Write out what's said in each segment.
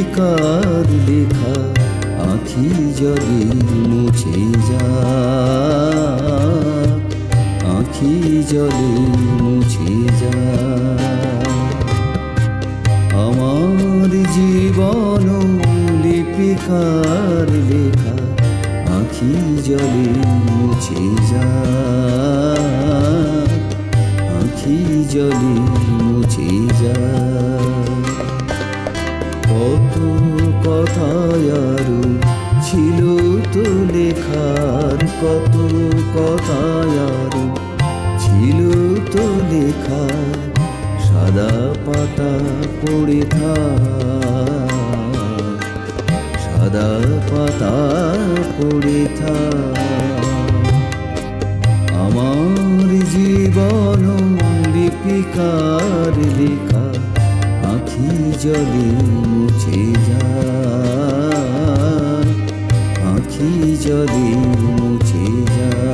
লিপিকার লেখা আঁখি জলে মুছে যায়, আঁখি জলে মুছে যায়। আমার জীবন লিপিকার লেখা আঁখি জলে মুছে যায়, আঁখি জলে মুছে যায়। কত কথায় আরো ছিল তো লেখার, কত কথায় আরো ছিল তো লেখার, সাদা পাতা পড়ে থাক, সাদা পাতা পড়ে থাক। আমার জীবন লিপিকার লেখা আঁখি জলে মুছে যায়, আঁখি জলে মুছে যায়।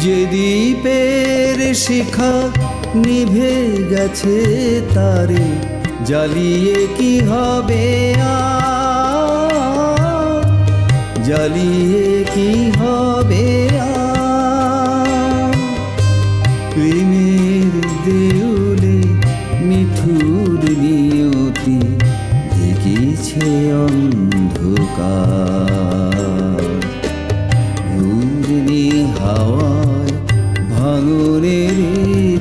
যে দ্বীপের শিখা নিভে গেছে তারে জ্বালিয়ে কি হবে আর, জ্বালিয়ে কি হবে আর। প্রেমের দেউলে মিঠুর নিয়তি ঢেকেছে অন্ধকার, ঘূর্ণি হাওয়ায় ভাঙনের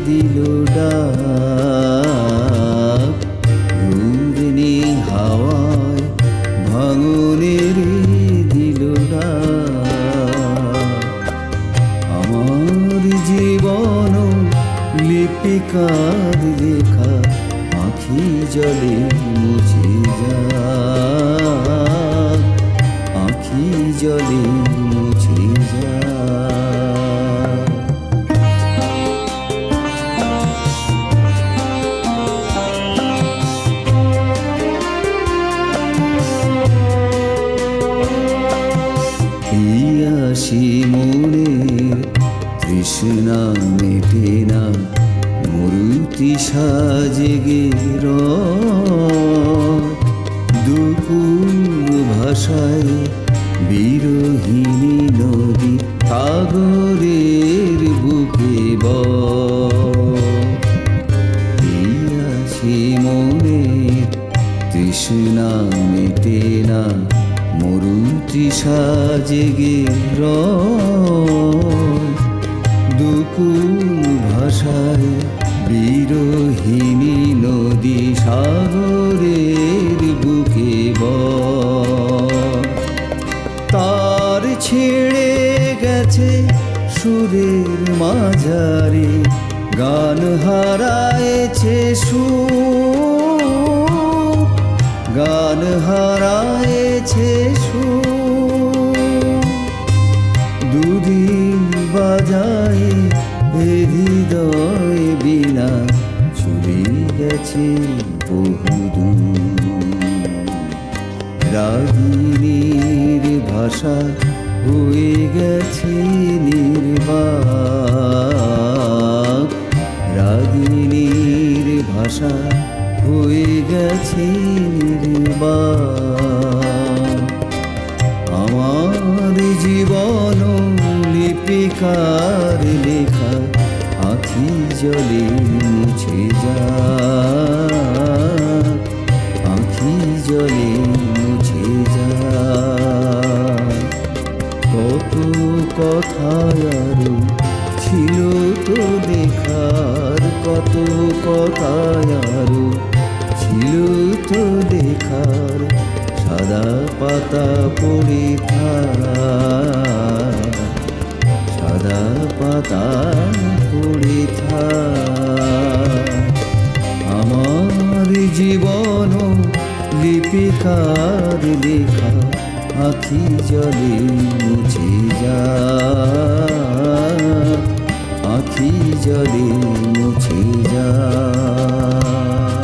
দিল ডাক, ঘূর্ণি হাওয়ায় ভাঙনের দিল ডাক। আমার জীবন লিপিকার লেখা আঁখি জলে মুছে যায়, আঁখি জলে মুছে যায়। আসি মনের তৃষ্ণা মেটে না, মরুতি সাজে দুপুর ভাষায় বিরোহিণী নদী সাগরের বুকে আসি মনের তৃষ্ণা মেটে না, মরুতি সাজে দুকুল ভাষায় বিরোহিণী নদী সাগরের বুকে তার ছেড়ে গেছে সুরের মাঝারে, গান হারায়েছে সুর, গান হারায়েছে সুর। দুদিন বাজায় হৃদয় বিনা চলে গেছে বহুদূর। রাগিনীর ভাষা হয়ে গেছে নির্বাক, রাগিনীর ভাষা হয়ে গেছে নির্বাক। আমার জীবন লিপিকার লেখা আঁখি জলে মুছে যায়, আঁখি জলে মুছে যায়। কত কথায় আরো ছিল তো লেখার, কত কথায় আরো ছিল তো লেখার, সাদা পাতা পড়ে থাক, সাদা পাতা পড়ে থাক। আমার জীবন লিপিকার লেখা আঁখি জলে মুছে যায়, আঁখি জলে মুছে যায়।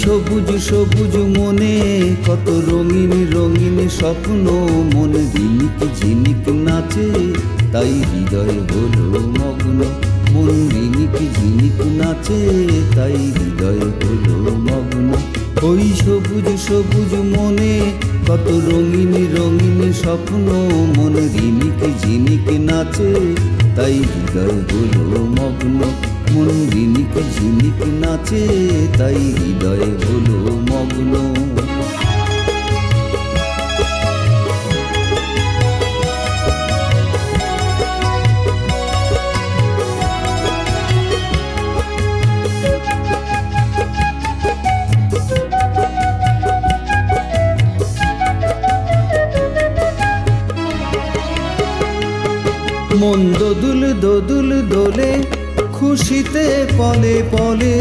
সবুজ সবুজ মনে কত রঙিন রঙিন স্বপ্ন, মন ঝিনিক ঝিনিক নাচে তাই হৃদয় হলো মগ্ন। মন ঝিনিক ঝিনিক নাচে তাই হৃদয় হলো মগ্ন। ওই সবুজ সবুজ মনে কত রঙিন রঙিন স্বপ্ন, মন ঝিনিক ঝিনিক নাচে তাই হৃদয় হলো মগ্ন। মন ঝিনিক ঝিনিক নাচে তাই হৃদয় হলো মগ্ন। মন দোদুল দোদুল দোলে খুশিতে পলে পলে,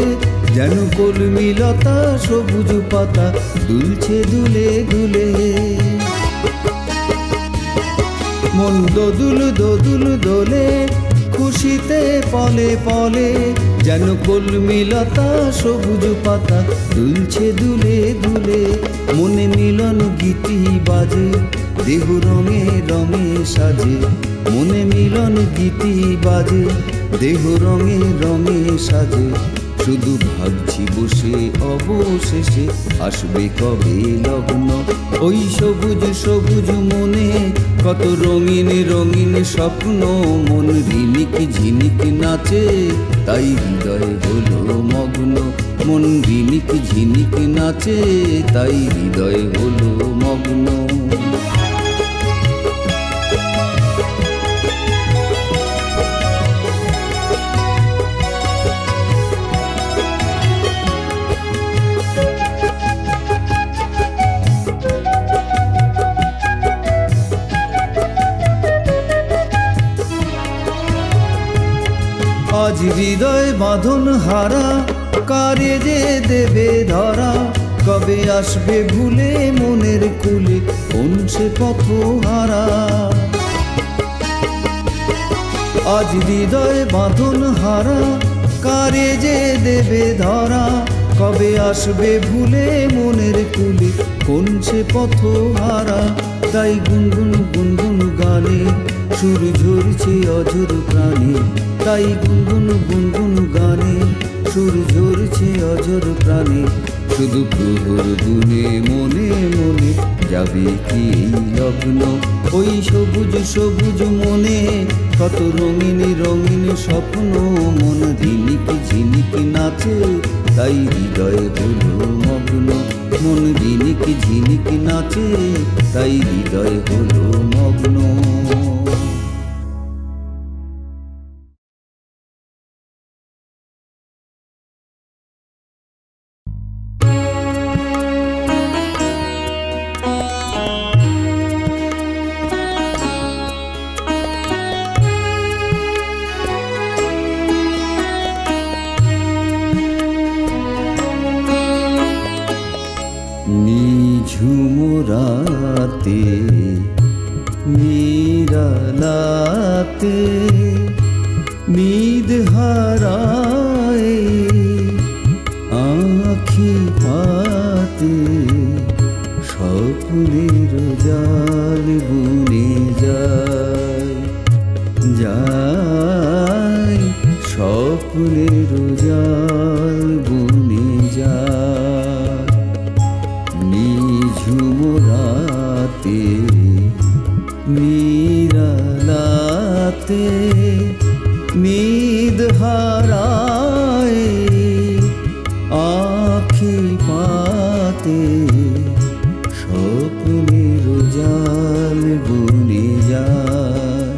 যেন কলমিলতা সবুজ পাতা দুলছে দুলে দুলে। মন দোদুল দোদুল দোলে খুশিতে পলে পলে, যেন কলমিলতা সবুজ পাতা দুলছে দুলে দুলে। মনে মিলন গীতি বাজে দেহ রঙে রঙে সাজে, মনে মিলন গীতি বাজে দেহ রঙে রঙে সাজে। শুধু ভাবছি বসে অবশেষে আসবে কবে লগ্ন। ওই সবুজ সবুজ মনে কত রঙিন রঙিন স্বপ্ন, মন ঝিনিক ঝিনিক নাচে তাই হৃদয় হলো মগ্ন। মন ঝিনিক ঝিনিক নাচে তাই হৃদয় হলো মগ্ন। আজ হৃদয় বাঁধন হারা কারে যে দেবে ধরা, কবে আসবে ভুলে মনের কুলে কোন সে পথহারা। আজ হৃদয় বাঁধন হারা কারে যে দেবে ধরা, কবে আসবে ভুলে মনের কুলে কোন সে পথহারা। তাই গুনগুন গুনগুন গানে সুর ঝরছে অঝর প্রাণে, তাই গুনগুন গুনগুন গানে সুর ঝরছে অঝর প্রাণে। শুধু প্রহর গুনে মনে মনে যাবে কি এই লগ্ন। ওই সবুজ সবুজ মনে কত রঙিন রঙিন স্বপ্ন, মন ঝিনিক ঝিনিক নাচে তাই হৃদয় হলো মগ্ন। মন ঝিনিক ঝিনিক নাচে তাই হৃদয় হলো মগ্ন। নিঝুম রাতে নিরালাতে নিদ হারায় আঁখি পাতে, স্বপ্নের জাল বুনে যায় যায়, স্বপ্নের জাল বুনে যায়। নিঝুম রাতে নিরালাতে নিদ হারায় আঁখি পাতে, স্বপ্নের জাল বুনে যায়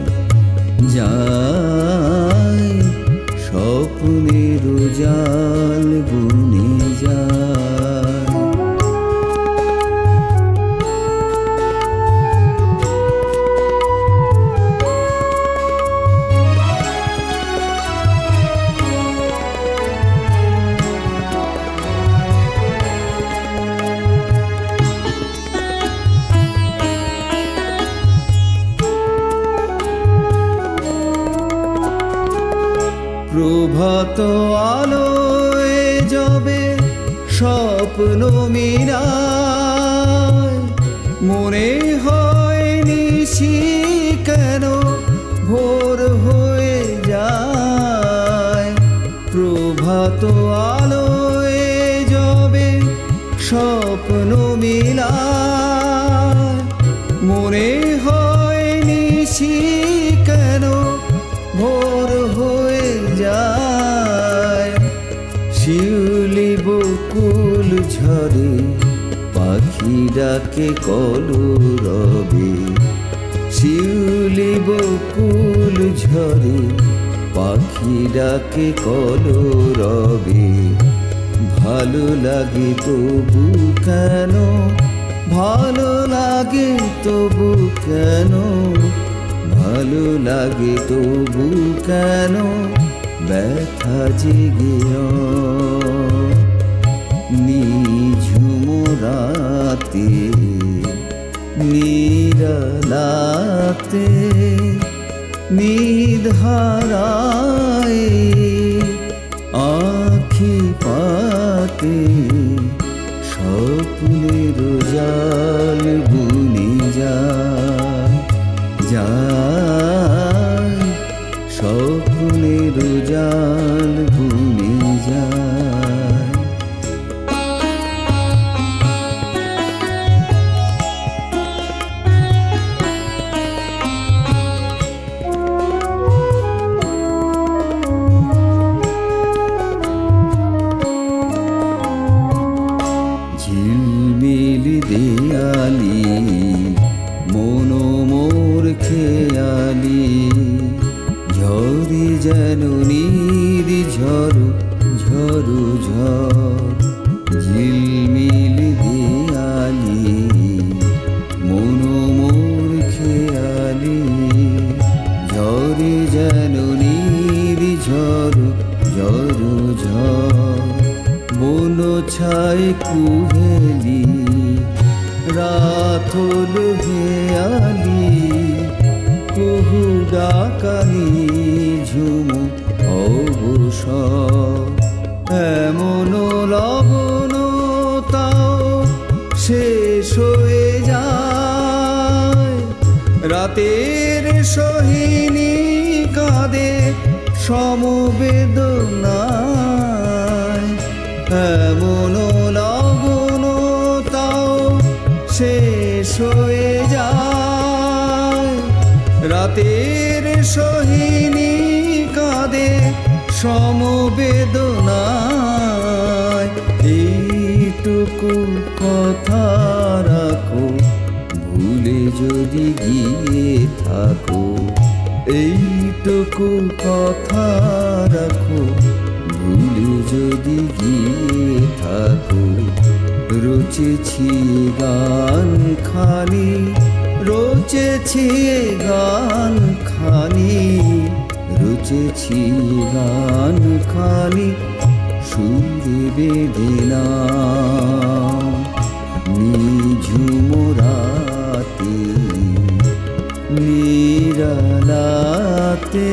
যায়, স্বপ্নের জাল বুনে যায়। প্রভাত আলোয় যাবে সব স্বপ্ন মিলায় মনে হয় নিশি কেন ভোর হয়ে যায় প্রভাত আলোয় যবে স্বপ্ন মিলায় মনে হয় নিশি কেন ভোর হয়ে যায় শিউলি বকুল ঝরে পাখি ডাকে কলরবে শিউলি বকুল ঝরে পাখি ডাকে কলরবে ভালো লাগে তবু কেন ভালো লাগে তবু কেন ভালো লাগে তবু কেন ব্যথা জেগে নিঝুম রাতে নিরালাতে নিধারায় আখি পাতে স্বপ্নের জাল বুনে যায় স্বপ্নের জাল বুনে যায় ঝিলমিল দেয়ালি মন মোর খেয়ালি ঝরে যেন নীর ঝরু ঝরু ঝড় ঝিলমিল দেয়ালি মন মোর খেয়ালি ঝরে যেন নীর ঝরু ঝরু ঝড় বন ছায় কুহেলি রাত হলো হেয়ালি কুহু ডাকানি ঝুম অবসর এমন লবণ তাও শেষ হয়ে যায় রাতের সোহিনী কাঁদে সমবেদনায় এমন লবণ তাও শেষ হয়ে যায় রাতের সোহিনী কাঁদে সমবেদনায় এইটুকু কথা রাখো ভুলে যদি গিয়ে থাকো এইটুকু কথা রাখো ভুলে যদি গিয়ে থাকো রচেছি গান খানি রচেছি গান খানি রচেছি গান খানি সুরে বেঁধে নাও নিঝুম রাতে নিরালাতে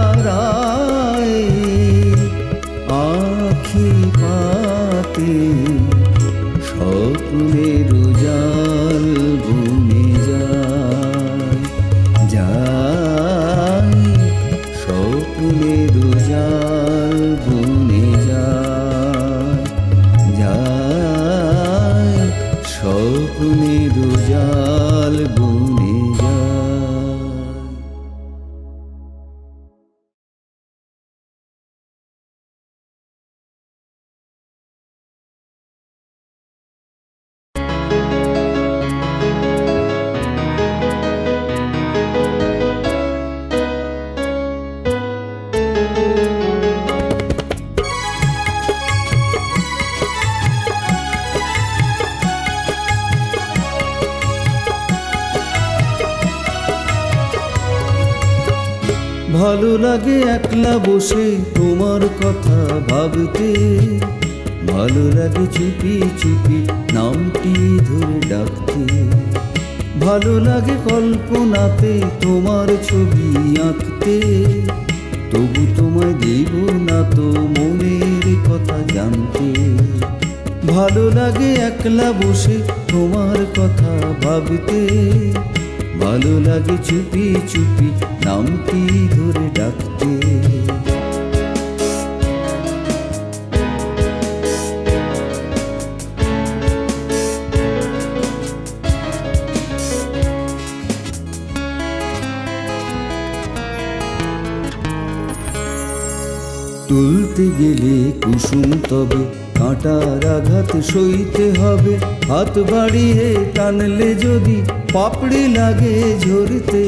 নিধারায় আখি পাতে স্বপ্নের জাল বুনে যায় স্বপ্নের জাল বুনে যায় স্বপ্নের জাল বুনে যায়। ভালো লাগে একলা বসে তোমার কথা ভাবতে ভালো লাগে চুপি চুপি নামটি ধরে ডাকতে ভালো লাগে কল্পনাতে তোমার ছবি আঁকতে তবু তোমায় দেব না তো মনের কথা জানতে। ভালো লাগে একলা বসে তোমার কথা ভাবতে, ভালো লাগে চুপি চুপি নামটি ধরে ডাকতে। তুলতে গেলে কুসুম তবে কাঁটার আঘাত সইতে হবে, হাত বাড়িয়ে টানলে যদি পাপড়ি লাগে ঝরতে।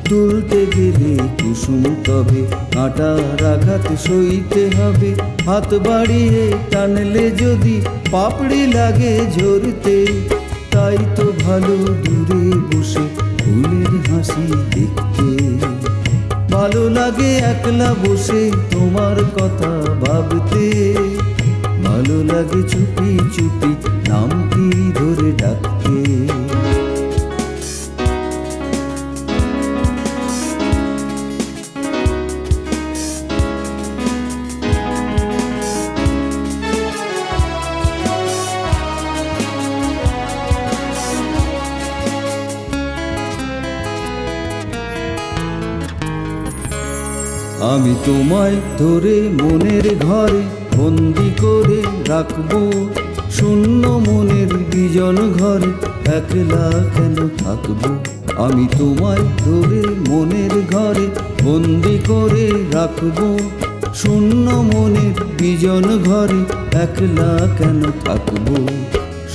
তুলতে গেলে কুসুম তবে কাঁটার আঘাত সইতে হবে, হাত বাড়িয়ে টানলে যদি পাপড়ি লাগে ঝরতে। তাই তো ভালো দূরে বসে ফুলের হাসি দেখতে, ভালো লাগে একলা বসে তোমার কথা ভাবতে, ভালো লাগে চুপি চুপি নামটি ধরে ডাকতে। আমি তোমায় ধরে মনের ঘরে বন্দি করে রাখবো, শূন্য মনের বিজন ঘরে একলা কেন থাকবো। আমি তোমায় ধরে মনের ঘরে বন্দি করে রাখবো, শূন্য মনের বিজন ঘরে একলা কেন থাকবো।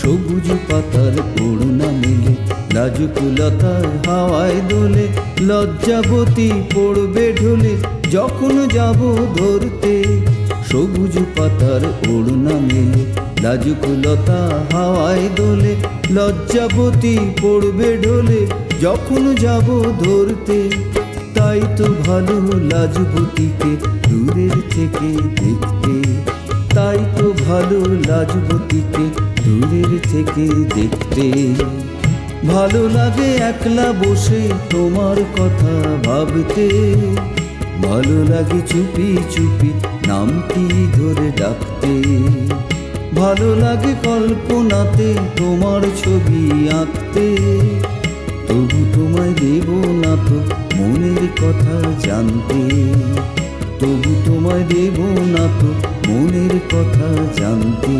সবুজ পাতার ওড়না মেলে লাজকুলতার হাওয়ায় দোলে, লজ্জাবতী পড়বে ঢোলে যখন যাব ধরতে। সবুজ পাতার ওড়না মেলে লাজকুলতা হাওয়ায় দোলে, লজ্জাবতী পড়বে ঢোলে যখন যাব ধরতে। তাই তো ভালো লাজবতীকে দূরের থেকে দেখতে, তাই তো ভালো লাজবতীকে দূরের থেকে দেখতে। ভালো লাগে একলা বসে তোমার কথা ভাবতে, ভালো লাগে চুপি চুপি নামটি ধরে ডাকতে। ভালো লাগে কল্পনাতে তোমার ছবি আঁকতে, তবু তোমায় দেব না তো মনের কথা জানতে, তবু তোমায় দেব না তো মনের কথা জানতে,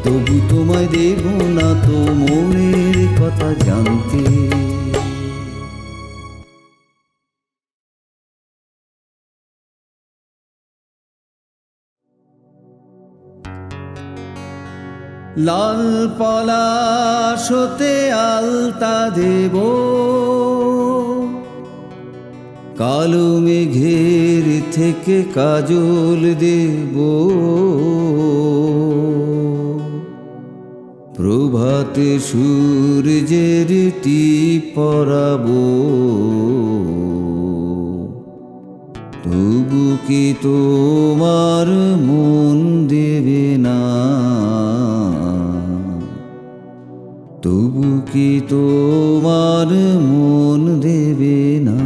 তবু তোমায় দেব না তো মনের কথা জানতে। লাল পলাশতে আলতা দেব, কালো মেঘের থেকে কাজল দেব, প্রভাতে সূর্যের টিপ পরাবো, তবু কি তোমার মন দেবে না, তবু কি তোমার মন দেবে না।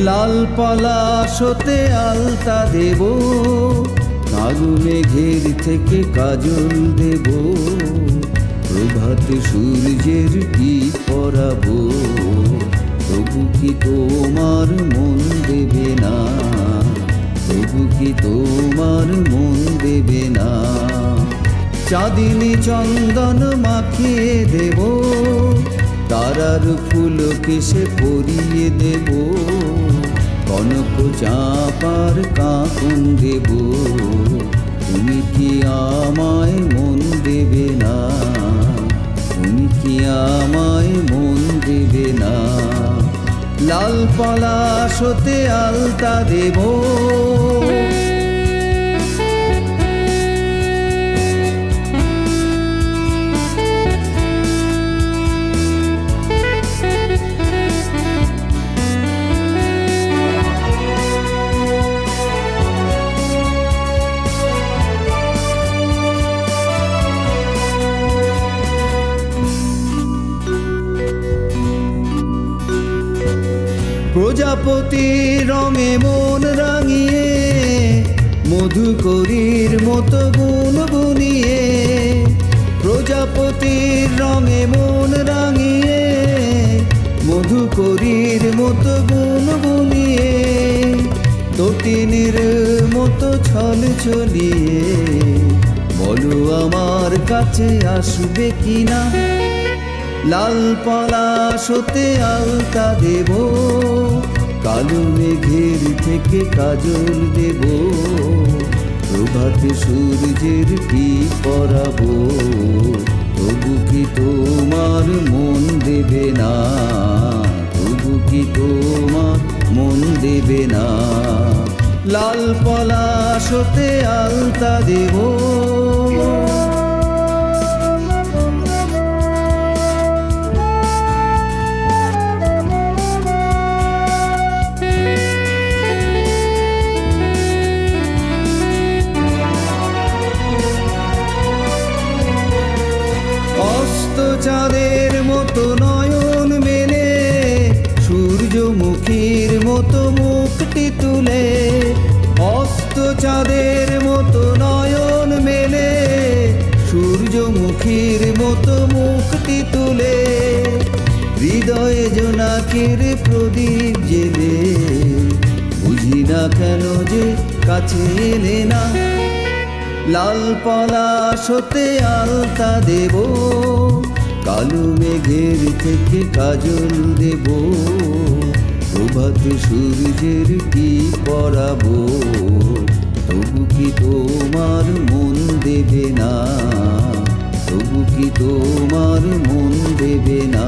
লাল পলাশতে আলতা দেব, কালো মেঘের থেকে কাজল দেব, প্রভাতে সূর্যের টিপ পরাবো, তবু কি তোমার মন দেবে না, তবু কি তোমার মন দেবে না। চাঁদিনী চন্দন মাখিয়ে দেব, তারার ফুল কেশে পরিয়ে দেব, কনক চাঁপার কাঁকন দেব, তুমি কি আমায় মন দেবে না, তুমি কি আমায় মন দেবে না। লাল পলাশতে আলতা দেব, প্রজাপতির রঙে মন রাঙিয়ে মধুকরীর মতো গুনগুনিয়ে প্রজাপতির রঙে মন রাঙিয়ে মধুকরীর মতো গুনগুনিয়ে তটিনীর মতো ছল ছলিয়ে বলো আমার কাছে আসবে কিনা লাল পলাশতে আলতা দেব কালো মেঘের থেকে কাজল দেব প্রভাতে সূর্যের কি পরাবো তবু কি তোমার মন দেবে না তবু কি তোমার মন দেবে না লাল পলাশতে আলতা দেব চাঁদের মতো নয়ন মেলে সূর্যমুখীর মতো মুখটি তুলে অস্ত চাঁদের মতো নয়ন মেলে সূর্যমুখীর মতো মুখটি তুলে হৃদয়ে জোনাকের প্রদীপ জেলে বুঝি না কেন যে কাছে এলে না লাল পলাশতে আলতা দেব কালো মেঘের থেকে কাজল দেব প্রভাতে সূর্যের কি পরাবো তবু কি তোমার মন দেবে না তবু কি তোমার মন দেবে না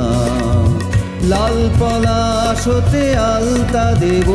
লাল পলাশতে আলতা দেব